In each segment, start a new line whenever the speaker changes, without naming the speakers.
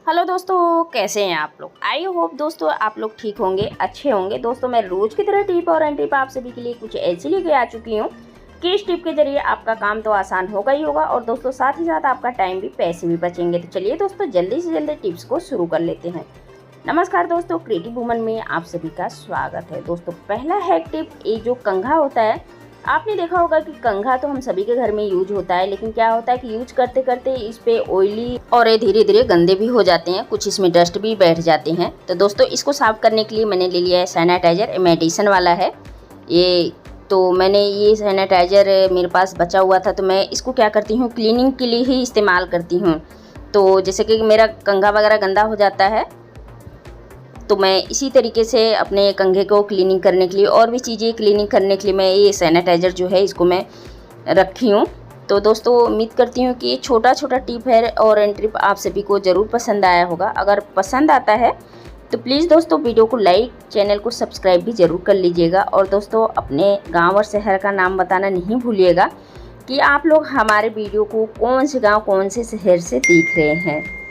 Hello दोस्तों, कैसे हैं आप लोग। आई होप दोस्तों आप लोग ठीक होंगे, अच्छे होंगे। दोस्तों मैं रोज़ की तरह टिप और एंड टिप आप सभी के लिए कुछ ऐसी लेके आ चुकी हूँ कि इस टिप के जरिए आपका काम तो आसान होगा ही होगा और दोस्तों साथ ही साथ आपका टाइम भी, पैसे भी बचेंगे। तो चलिए दोस्तों जल्दी से जल्दी टिप्स को शुरू कर लेते हैं। नमस्कार दोस्तों, क्रिएटिव वुमन में आप सभी का स्वागत है। दोस्तों पहला हैक टिप, ये जो कंघा होता है, आपने देखा होगा कि कंघा तो हम सभी के घर में यूज होता है, लेकिन क्या होता है कि यूज करते करते इस पे ऑयली और ये धीरे धीरे गंदे भी हो जाते हैं, कुछ इसमें डस्ट भी बैठ जाते हैं। तो दोस्तों इसको साफ करने के लिए मैंने ले लिया है सैनिटाइजर, मेडिसिन वाला है ये। तो मैंने ये सैनिटाइजर मेरे पास बचा हुआ था, तो मैं इसको क्या करती हूँ, क्लीनिंग के लिए ही इस्तेमाल करती हूँ। तो जैसे कि मेरा कंघा वगैरह गंदा हो जाता है, तो मैं इसी तरीके से अपने कंघे को क्लीनिंग करने के लिए और भी चीज़ें क्लीनिंग करने के लिए मैं ये सैनिटाइज़र जो है इसको मैं रखी हूँ। तो दोस्तों उम्मीद करती हूँ कि ये छोटा छोटा टिप है और एंड टिप आप सभी को ज़रूर पसंद आया होगा। अगर पसंद आता है तो प्लीज़ दोस्तों वीडियो को लाइक, चैनल को सब्सक्राइब भी ज़रूर कर लीजिएगा। और दोस्तों अपने गाँव और शहर का नाम बताना नहीं भूलिएगा कि आप लोग हमारे वीडियो को कौन से गाँव, कौन से शहर से देख रहे हैं।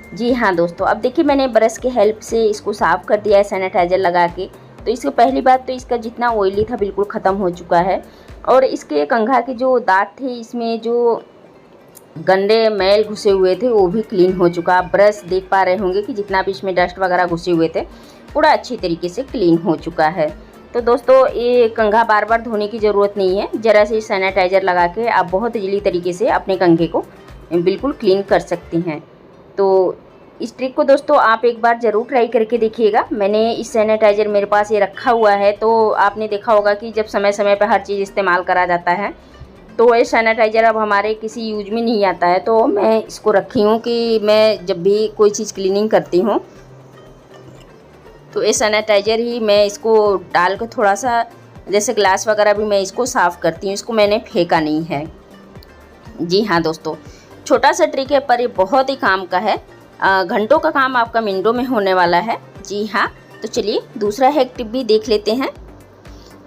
जी हाँ दोस्तों, अब देखिए मैंने ब्रश के हेल्प से इसको साफ़ कर दिया है सैनिटाइज़र लगा के। तो इसको पहली बात तो इसका जितना ऑयली था बिल्कुल ख़त्म हो चुका है और इसके कंघा के जो दांत थे, इसमें जो गंदे मैल घुसे हुए थे वो भी क्लीन हो चुका। आप ब्रश देख पा रहे होंगे कि जितना भी इसमें डस्ट वगैरह घुसे हुए थे पूरा अच्छी तरीके से क्लीन हो चुका है। तो दोस्तों ये कंघा बार बार धोने की ज़रूरत नहीं है, ज़रा से सैनिटाइज़र लगा के आप बहुत इजीली तरीके से अपने कंघे को बिल्कुल क्लीन कर सकती हैं। तो इस ट्रिक को दोस्तों आप एक बार ज़रूर ट्राई करके देखिएगा। मैंने इस सैनिटाइज़र मेरे पास ये रखा हुआ है, तो आपने देखा होगा कि जब समय समय पर हर चीज़ इस्तेमाल करा जाता है तो ये सैनिटाइज़र अब हमारे किसी यूज में नहीं आता है। तो मैं इसको रखी हूँ कि मैं जब भी कोई चीज़ क्लीनिंग करती हूँ तो ये सैनिटाइज़र ही मैं इसको डाल कर थोड़ा सा, जैसे ग्लास वगैरह भी मैं इसको साफ़ करती हूँ, इसको मैंने फेंका नहीं है। जी हाँ दोस्तों, छोटा सा ट्रिक है पर ये बहुत ही काम का है। घंटों का काम आपका मिनटों में होने वाला है। जी हाँ, तो चलिए दूसरा हैक टिप भी देख लेते हैं।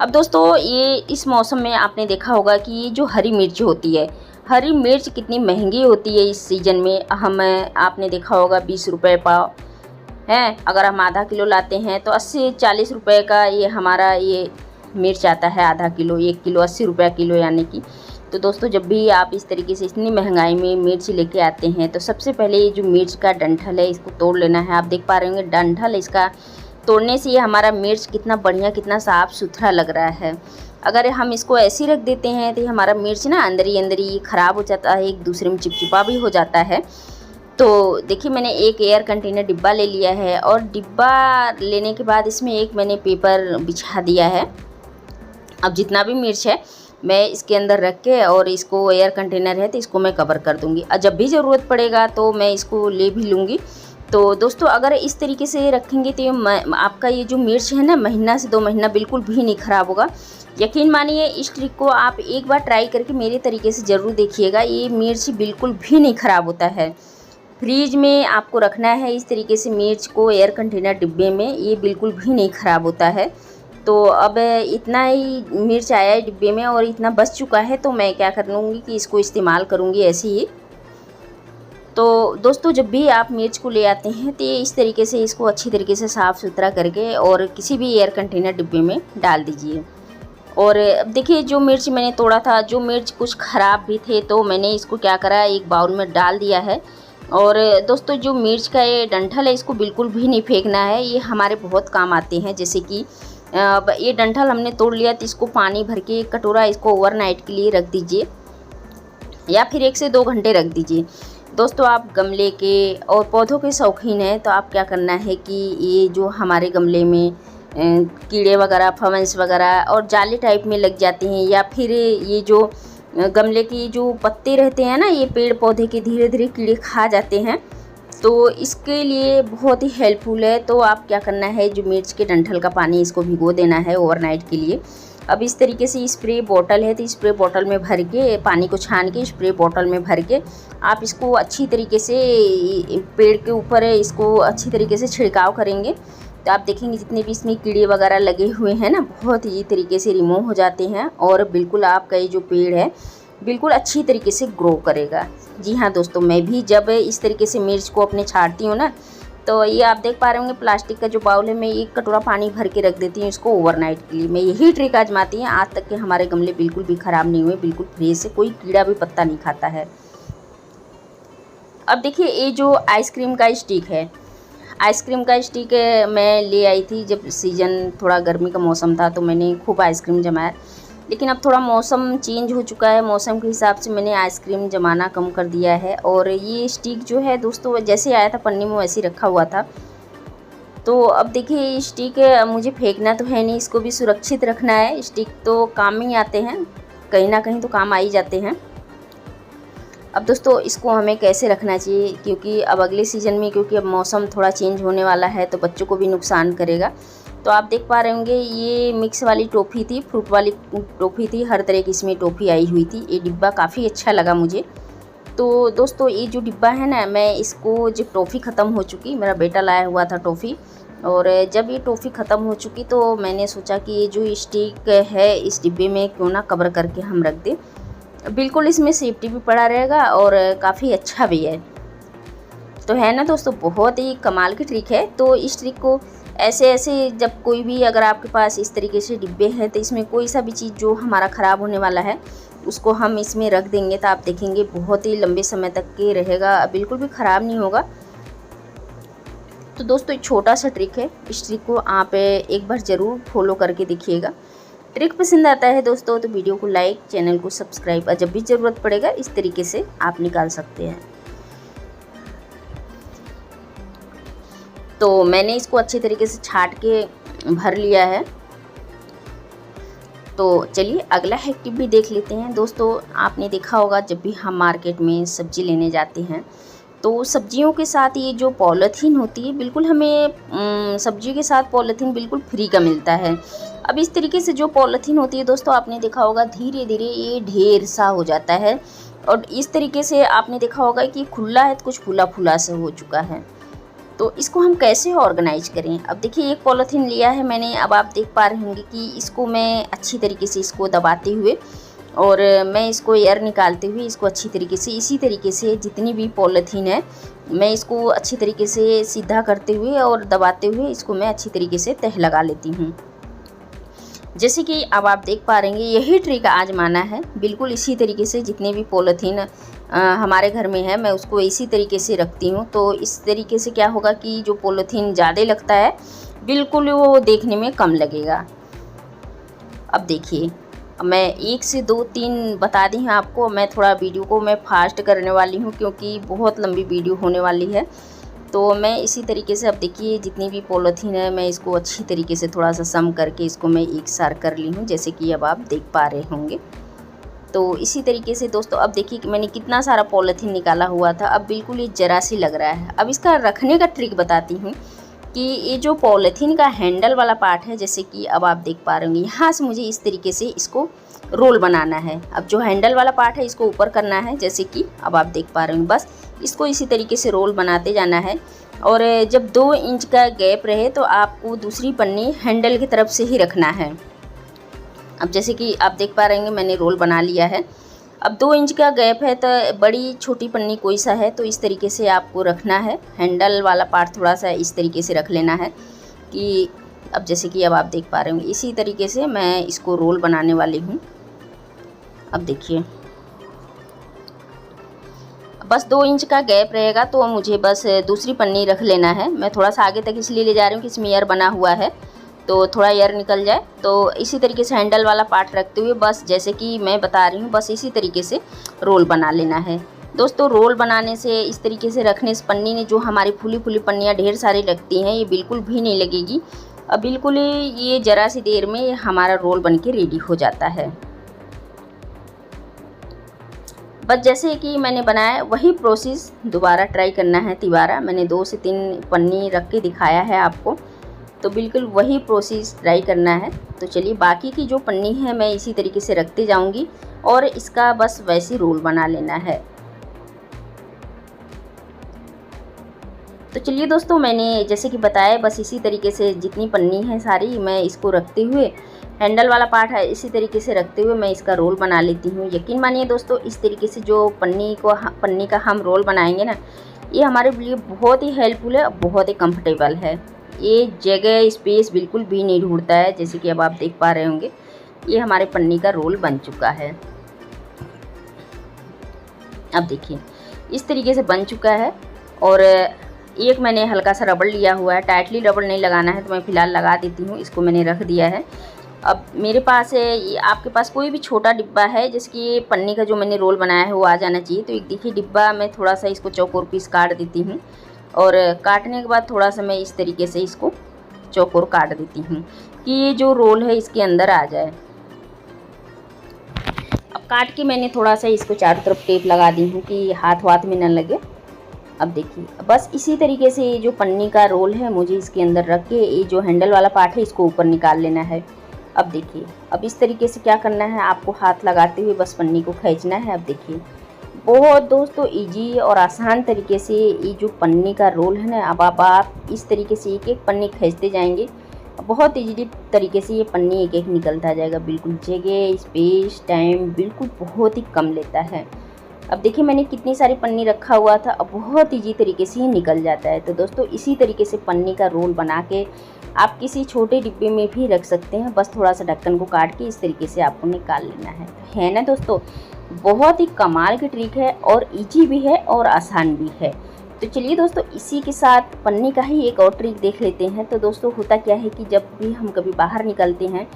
अब दोस्तों ये इस मौसम में आपने देखा होगा कि ये जो हरी मिर्च होती है, हरी मिर्च कितनी महंगी होती है इस सीज़न में। आपने देखा होगा 20 रुपये पाव है, अगर हम आधा किलो लाते हैं तो 80-40 रुपये का ये हमारा ये मिर्च आता है। आधा किलो, 1 किलो 80 रुपये किलो यानी कि। तो दोस्तों जब भी आप इस तरीके से इतनी महंगाई में मिर्च लेके आते हैं तो सबसे पहले ये जो मिर्च का डंठल है इसको तोड़ लेना है। आप देख पा रहे होंगे डंठल इसका तोड़ने से ये हमारा मिर्च कितना बढ़िया, कितना साफ़ सुथरा लग रहा है। अगर हम इसको ऐसे ही रख देते हैं तो हमारा मिर्च ना अंदर ही ख़राब हो जाता है, एक दूसरे में चिपचिपा भी हो जाता है। तो देखिए मैंने एक एयर कंटेनर डिब्बा ले लिया है और डिब्बा लेने के बाद इसमें एक मैंने पेपर बिछा दिया है। अब जितना भी मिर्च है मैं इसके अंदर रख के, और इसको एयर कंटेनर है तो इसको मैं कवर कर दूंगी और जब भी ज़रूरत पड़ेगा तो मैं इसको ले भी लूँगी। तो दोस्तों अगर इस तरीके से रखेंगे तो आपका ये जो मिर्च है ना, महीना से 2 महीना बिल्कुल भी नहीं ख़राब होगा। यकीन मानिए इस ट्रिक को आप एक बार ट्राई करके मेरे तरीके से ज़रूर देखिएगा, ये मिर्च बिल्कुल भी नहीं ख़राब होता है। फ्रीज में आपको रखना है इस तरीके से मिर्च को, एयर कंटेनर डिब्बे में, ये बिल्कुल भी नहीं ख़राब होता है। तो अब इतना ही मिर्च आया है डिब्बे में और इतना बच चुका है, तो मैं क्या कर लूँगी कि इसको इस्तेमाल करूँगी ऐसे ही। तो दोस्तों जब भी आप मिर्च को ले आते हैं तो ये इस तरीके से इसको अच्छी तरीके से साफ़ सुथरा करके और किसी भी एयर कंटेनर डिब्बे में डाल दीजिए। और अब देखिए जो मिर्च मैंने तोड़ा था, जो मिर्च कुछ ख़राब भी थे, तो मैंने इसको क्या करा, एक बाउल में डाल दिया है। और दोस्तों जो मिर्च का ये डंठल है इसको बिल्कुल भी नहीं फेंकना है, ये हमारे बहुत काम आते हैं। जैसे कि अब ये डंठल हमने तोड़ लिया तो इसको पानी भर के एक कटोरा इसको ओवरनाइट के लिए रख दीजिए या फिर 1 से 2 घंटे रख दीजिए। दोस्तों आप गमले के और पौधों के शौकीन हैं तो आप क्या करना है कि ये जो हमारे गमले में कीड़े वगैरह, फंगस वगैरह और जाले टाइप में लग जाते हैं, या फिर ये जो गमले की जो पत्ते रहते हैं ना, ये पेड़ पौधे के धीरे धीरे कीड़े खा जाते हैं, तो इसके लिए बहुत ही हेल्पफुल है। तो आप क्या करना है, जो मिर्च के डंठल का पानी इसको भिगो देना है ओवरनाइट के लिए। अब इस तरीके से स्प्रे बॉटल है तो स्प्रे बॉटल में भर के, पानी को छान के स्प्रे बॉटल में भर के आप इसको अच्छी तरीके से पेड़ के ऊपर इसको अच्छी तरीके से छिड़काव करेंगे तो आप देखेंगे जितने भी इसमें कीड़े वगैरह लगे हुए हैं ना, बहुत ही तरीके से रिमूव हो जाते हैं और बिल्कुल आपका ये जो पेड़ है बिल्कुल अच्छी तरीके से ग्रो करेगा। जी हाँ दोस्तों, मैं भी जब इस तरीके से मिर्च को अपने छाँटती हूँ ना, तो ये आप देख पा रहे होंगे प्लास्टिक का जो बाउल है, मैं 1 कटोरा पानी भर के रख देती हूँ इसको ओवरनाइट के लिए। मैं यही ट्रिक आजमाती हूँ, आज तक के हमारे गमले बिल्कुल भी ख़राब नहीं हुए, बिल्कुल फ्रेश है, कोई कीड़ा भी पत्ता नहीं खाता है। अब देखिए ये जो आइसक्रीम का स्टिक है, आइसक्रीम का स्टिक मैं ले आई थी जब सीज़न थोड़ा गर्मी का मौसम था, तो मैंने खूब आइसक्रीम जमाया। लेकिन अब थोड़ा मौसम चेंज हो चुका है, मौसम के हिसाब से मैंने आइसक्रीम जमाना कम कर दिया है। और ये स्टिक जो है दोस्तों, जैसे आया था पन्नी में वैसे ही रखा हुआ था। तो अब देखिए ये स्टिक मुझे फेंकना तो है नहीं, इसको भी सुरक्षित रखना है। स्टिक तो काम में ही आते हैं, कहीं ना कहीं तो काम आ ही जाते हैं। अब दोस्तों इसको हमें कैसे रखना चाहिए, क्योंकि अब अगले सीज़न में, क्योंकि अब मौसम थोड़ा चेंज होने वाला है, तो बच्चों को भी नुकसान करेगा। तो आप देख पा रहे होंगे ये मिक्स वाली टॉफ़ी थी, फ्रूट वाली टॉफ़ी थी, हर तरह की इसमें टॉफ़ी आई हुई थी। ये डिब्बा काफ़ी अच्छा लगा मुझे। तो दोस्तों ये जो डिब्बा है ना, मैं इसको जब टॉफ़ी ख़त्म हो चुकी, मेरा बेटा लाया हुआ था टॉफ़ी, और जब ये टॉफ़ी ख़त्म हो चुकी तो मैंने सोचा कि ये जो स्टिक है इस डिब्बे में क्यों ना कवर करके हम रख दें। बिल्कुल इसमें सेफ्टी भी पड़ा रहेगा और काफ़ी अच्छा भी है। तो है ना दोस्तों, बहुत ही कमाल की ट्रिक है। तो इस ट्रिक को ऐसे जब कोई भी, अगर आपके पास इस तरीके से डिब्बे हैं, तो इसमें कोई सा भी चीज़ जो हमारा ख़राब होने वाला है उसको हम इसमें रख देंगे, तो आप देखेंगे बहुत ही लंबे समय तक के रहेगा, बिल्कुल भी ख़राब नहीं होगा। तो दोस्तों एक छोटा सा ट्रिक है, इस ट्रिक को आप एक बार ज़रूर फॉलो करके देखिएगा। ट्रिक पसंद आता है दोस्तों तो वीडियो को लाइक, चैनल को सब्सक्राइब, और जब भी ज़रूरत पड़ेगा इस तरीके से आप निकाल सकते हैं। तो मैंने इसको अच्छे तरीके से छाँट के भर लिया है। तो चलिए अगला हैक टिप भी देख लेते हैं। दोस्तों आपने देखा होगा जब भी हम मार्केट में सब्ज़ी लेने जाते हैं, तो सब्जियों के साथ ये जो पॉलीथीन होती है, बिल्कुल हमें सब्जी के साथ पॉलीथीन बिल्कुल फ्री का मिलता है। अब इस तरीके से जो पॉलीथीन होती है दोस्तों, आपने देखा होगा धीरे धीरे ये ढेर सा हो जाता है, और इस तरीके से आपने देखा होगा कि खुला है तो कुछ फूला फूला सा हो चुका है। तो इसको हम कैसे ऑर्गेनाइज करें। अब देखिए एक पॉलीथीन लिया है मैंने, अब आप देख पा रहे होंगे कि इसको मैं अच्छी तरीके से इसको दबाते हुए, और मैं इसको एयर निकालते हुए इसको अच्छी तरीके से, इसी तरीके से जितनी भी पॉलीथीन है मैं इसको अच्छी तरीके से सीधा करते हुए और दबाते हुए इसको मैं अच्छी तरीके से तह लगा लेती हूँ। जैसे कि अब आप देख पा रहे हैं, यही ट्रिक आजमाना है। बिल्कुल इसी तरीके से जितने भी पॉलीथीन हमारे घर में है, मैं उसको इसी तरीके से रखती हूँ। तो इस तरीके से क्या होगा कि जो पॉलीथीन ज़्यादा लगता है, बिल्कुल वो देखने में कम लगेगा। अब देखिए मैं 1 से 2-3 बता दी हैं आपको। मैं थोड़ा वीडियो को मैं फास्ट करने वाली हूँ, क्योंकि बहुत लंबी वीडियो होने वाली है। तो मैं इसी तरीके से, अब देखिए जितनी भी पॉलीथीन है मैं इसको अच्छी तरीके से थोड़ा सा सम करके इसको मैं एक सार कर ली हूँ, जैसे कि अब आप देख पा रहे होंगे। तो इसी तरीके से दोस्तों अब देखिए कि मैंने कितना सारा पॉलीथीन निकाला हुआ था, अब बिल्कुल ये जरा सी लग रहा है। अब इसका रखने का ट्रिक बताती हूँ कि ये जो पॉलीथीन का हैंडल वाला पार्ट है, जैसे कि अब आप देख पा रहे होंगे, यहाँ से मुझे इस तरीके से इसको रोल बनाना है। अब जो हैंडल वाला पार्ट है इसको ऊपर करना है, जैसे कि अब आप देख पा रहे होंगे। बस इसको इसी तरीके से रोल बनाते जाना है, और जब 2 इंच का गैप रहे तो आपको दूसरी पन्नी हैंडल की तरफ से ही रखना है। अब जैसे कि आप देख पा रहे हैं मैंने रोल बना लिया है। अब 2 इंच का गैप है, तो बड़ी छोटी पन्नी कोई सा है तो इस तरीके से आपको रखना है। हैंडल वाला पार्ट थोड़ा सा इस तरीके से रख लेना है कि अब जैसे कि अब आप देख पा रहे होंगे, इसी तरीके से मैं इसको रोल बनाने वाली हूँ। अब देखिए बस 2 इंच का गैप रहेगा, तो मुझे बस दूसरी पन्नी रख लेना है। मैं थोड़ा सा आगे तक इसलिए ले जा रही हूँ कि इसमें एयर बना हुआ है, तो थोड़ा एयर निकल जाए। तो इसी तरीके से हैंडल वाला पार्ट रखते हुए बस जैसे कि मैं बता रही हूँ, बस इसी तरीके से रोल बना लेना है। दोस्तों रोल बनाने से, इस तरीके से रखने से पन्नी ने, जो हमारी फूली फूली पन्नियाँ ढेर सारी लगती हैं, ये बिल्कुल भी नहीं लगेगी। अब बिल्कुल ये ज़रा सी देर में हमारा रोल बन के रेडी हो जाता है। बस जैसे कि मैंने बनाया वही प्रोसेस दोबारा ट्राई करना है। तिबारा मैंने 2 से 3 पन्नी रख के दिखाया है आपको, तो बिल्कुल वही प्रोसेस ट्राई करना है। तो चलिए बाकी की जो पन्नी है मैं इसी तरीके से रखते जाऊंगी और इसका बस वैसे रोल बना लेना है। तो चलिए दोस्तों, मैंने जैसे कि बताया बस इसी तरीके से जितनी पन्नी है सारी मैं इसको रखते हुए, हैंडल वाला पार्ट है इसी तरीके से रखते हुए मैं इसका रोल बना लेती हूँ। यकीन मानिए दोस्तों, इस तरीके से जो पन्नी का हम रोल बनाएंगे ना, ये हमारे लिए बहुत ही हेल्पफुल है, बहुत ही कंफर्टेबल है। ये जगह स्पेस बिल्कुल भी नहीं ढूंढता है। जैसे कि अब आप देख पा रहे होंगे, ये हमारे पन्नी का रोल बन चुका है। अब देखिए इस तरीके से बन चुका है। और एक मैंने हल्का सा रबड़ लिया हुआ है, टाइटली रबड़ नहीं लगाना है तो मैं फ़िलहाल लगा देती हूँ। इसको मैंने रख दिया है। अब मेरे पास है, आपके पास कोई भी छोटा डिब्बा है जिसकी पन्नी का जो मैंने रोल बनाया है वो आ जाना चाहिए। तो एक देखिए डिब्बा मैं थोड़ा सा इसको चौकोर पीस काट देती हूँ, और काटने के बाद थोड़ा सा मैं इस तरीके से इसको चौकोर काट देती हूँ कि ये जो रोल है इसके अंदर आ जाए। अब काट के मैंने थोड़ा सा इसको चारों तरफ टेप लगा दी हूँ कि हाथ में न लगे। अब देखिए बस इसी तरीके से ये जो पन्नी का रोल है मुझे इसके अंदर रख के ये जो हैंडल वाला पार्ट है इसको ऊपर निकाल लेना है। अब देखिए अब इस तरीके से क्या करना है, आपको हाथ लगाते हुए बस पन्नी को खींचना है। अब देखिए बहुत दोस्तों इजी और आसान तरीके से ये जो पन्नी का रोल है ना, अब आप इस तरीके से एक एक पन्नी खींचते जाएंगे, बहुत इजीली तरीके से ये पन्नी एक एक निकलता जाएगा। बिल्कुल जगह स्पेस टाइम बिल्कुल बहुत ही कम लेता है। अब देखिए मैंने कितनी सारी पन्नी रखा हुआ था, अब बहुत इजी तरीके से ये निकल जाता है। तो दोस्तों इसी तरीके से पन्नी का रोल बना के आप किसी छोटे डिब्बे में भी रख सकते हैं। बस थोड़ा सा ढक्कन को काट के इस तरीके से आपको निकाल लेना है ना दोस्तों। बहुत ही कमाल की ट्रिक है और इजी भी है और आसान भी है। तो चलिए दोस्तों, इसी के साथ पन्नी का ही एक और ट्रिक देख लेते हैं। तो दोस्तों होता क्या है कि जब भी हम कभी बाहर निकलते हैं,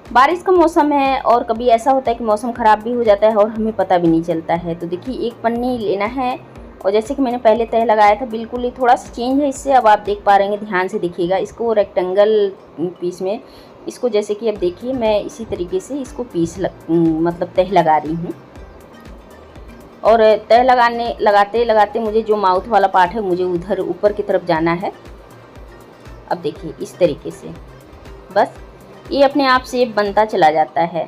बारिश का मौसम है और कभी ऐसा होता है कि मौसम ख़राब भी हो जाता है और हमें पता भी नहीं चलता है। तो देखिए एक पन्नी लेना है, और जैसे कि मैंने पहले तह लगाया था बिल्कुल ही थोड़ा सा चेंज है इससे। अब आप देख पा रहे हैं, ध्यान से देखिएगा इसको रेक्टेंगल पीस में इसको, जैसे कि अब देखिए मैं इसी तरीके से इसको मतलब तह लगा रही हूँ। और तह लगाते लगाते मुझे जो माउथ वाला पार्ट है मुझे उधर ऊपर की तरफ जाना है। अब देखिए इस तरीके से बस ये अपने आप शेप बनता चला जाता है।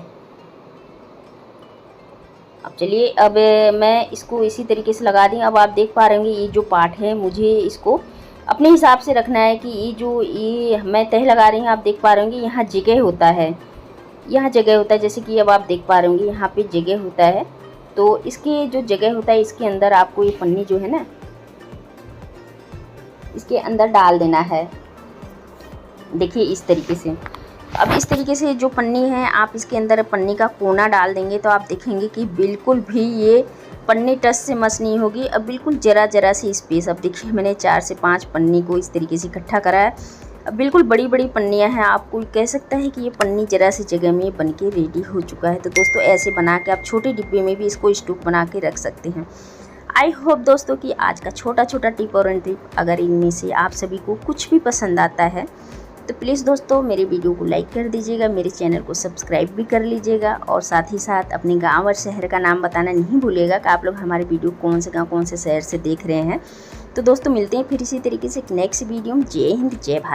अब चलिए अब मैं इसको इसी तरीके से लगा दी। अब आप देख पा रहे होंगे ये जो पार्ट है मुझे इसको अपने हिसाब से रखना है कि ये मैं तह लगा रही हूँ। आप देख पा रहे होंगे यहाँ जगह होता है, यहाँ जगह होता है। जैसे कि अब आप देख पा रहे होंगे यहाँ पे जगह होता है। तो इसके जो जगह होता है इसके अंदर आपको ये पन्नी जो है ना इसके अंदर डाल देना है। देखिए इस तरीके से। अब इस तरीके से जो पन्नी है आप इसके अंदर पन्नी का कोना डाल देंगे तो आप देखेंगे कि बिल्कुल भी ये पन्नी टच से मस नहीं होगी। अब बिल्कुल ज़रा सी स्पेस। अब देखिए मैंने 4 से 5 पन्नी को इस तरीके से इकट्ठा करा है। अब बिल्कुल बड़ी बड़ी पन्नियाँ हैं, आपको कह सकता है कि ये पन्नी ज़रा सी जगह में बन के रेडी हो चुका है। तो दोस्तों ऐसे बना के आप छोटे डिब्बे में भी इसको स्टॉक बना के रख सकते हैं। आई होप दोस्तों कि आज का छोटा टिप और ट्रिप अगर इनमें से आप सभी को कुछ भी पसंद आता है तो प्लीज़ दोस्तों मेरे वीडियो को लाइक कर दीजिएगा, मेरे चैनल को सब्सक्राइब भी कर लीजिएगा, और साथ ही साथ अपने गांव और शहर का नाम बताना नहीं भूलिएगा कि आप लोग हमारे वीडियो कौन से गांव कौन से शहर से देख रहे हैं। तो दोस्तों मिलते हैं फिर इसी तरीके से नेक्स्ट वीडियो में। जय हिंद जय भारत।